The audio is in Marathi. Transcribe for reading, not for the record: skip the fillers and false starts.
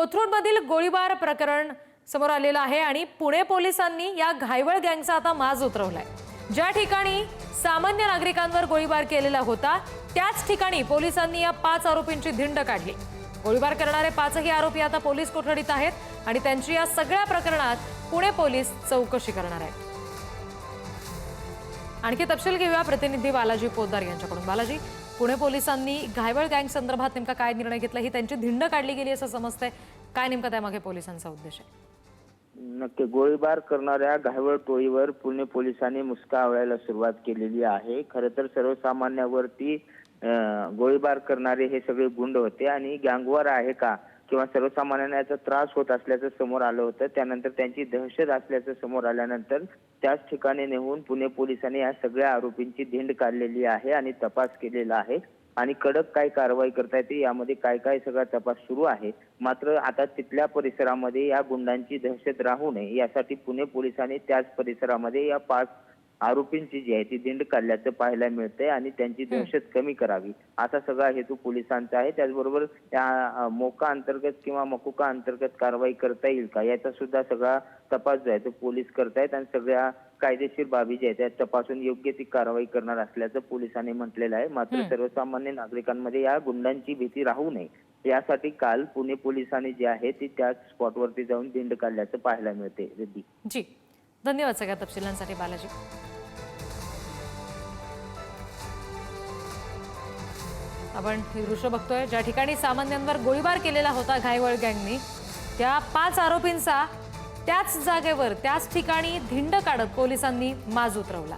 कोथरूडमधील गोळीबार प्रकरण समोर आलेलं आहे आणि पुणे पोलिसांनी या घायवळ गँगचा आता माज उतरवलाय। ज्या ठिकाणी सामान्य नागरिकांवर गोळीबार केलेला होता त्याच ठिकाणी पोलिसांनी या 5 आरोपींची धिंड काढली। गोळीबार करणारे 5ही आरोपी आता पोलीस कोठडीत आहेत आणि त्यांची या सगळ्या प्रकरणात पुणे पोलीस चौकशी करणार आहेत। आणखी तपशील घेऊया प्रतिनिधी बालाजी पोद्दार यांच्याकडून। बालाजी, पुणे पोलिसांनी घायवळ गँग संदर्भात नेमका काय निर्णय घेतला? ही त्यांची धिंड काढली गेली असं समजतंय, काय नेमका त्यामागे पोलिसांचा उद्देश आहे? नक्की गोळीबार करणाऱ्या घायवळ टोळीवर पुणे पोलिसांनी मुसका आवळायला सुरुवात केलेली आहे। खरं तर सर्वसामान्यावरती गोळीबार करणारे हे सगळे गुंड होते आणि गँगवर आहे का किंवा सर्वसामान्यांना याचा त्रास होत असल्याचं समोर आलं होतं। त्यानंतर त्यांची दहशत असल्याचं समोर आल्यानंतर त्याच ठिकाणी नेऊन पुणे पोलिसांनी या सगळ्या आरोपींची धिंड काढलेली आहे आणि तपास केलेला आहे आणि कडक काय कारवाई करता येते यामध्ये काय काय सगळा तपास सुरू आहे। मात्र आता तिथल्या परिसरामध्ये या गुंडांची दहशत राहू नये यासाठी पुणे पोलिसांनी त्याच परिसरामध्ये या 5 आरोपींची जी आहे ती धिंड काढल्याचं पाहायला मिळतंय आणि त्यांची दहशत कमी करावी असा सगळा हेतू पोलिसांचा आहे। त्याचबरोबर या मोका अंतर्गत किंवा मकुका अंतर्गत कारवाई करता येईल का याचा सुद्धा सगळा तपास जो आहे तो पोलीस करतायत आणि सगळ्या कायदेशीर बाबी ज्या आहेत त्या तपासून योग्य ती कारवाई करणार असल्याचं पोलिसांनी म्हटलेलं आहे। मात्र सर्वसामान्य नागरिकांमध्ये या गुंडांची भीती राहू नये यासाठी काल पुणे पोलिसांनी जे आहे ती त्याच स्पॉटवरती जाऊन धिंड काढल्याचं पाहायला मिळते। रिद्धी जी, धन्यवाद सगळ्या तपशिलांसाठी बालाजी। आपण हे दृश्य बघतोय ज्या ठिकाणी सामान्यांवर गोळीबार केलेला होता घायवळ गँगनी, त्या 5 आरोपींचा त्याच जागेवर त्याच ठिकाणी धिंड काढत पोलिसांनी माज उतरवला।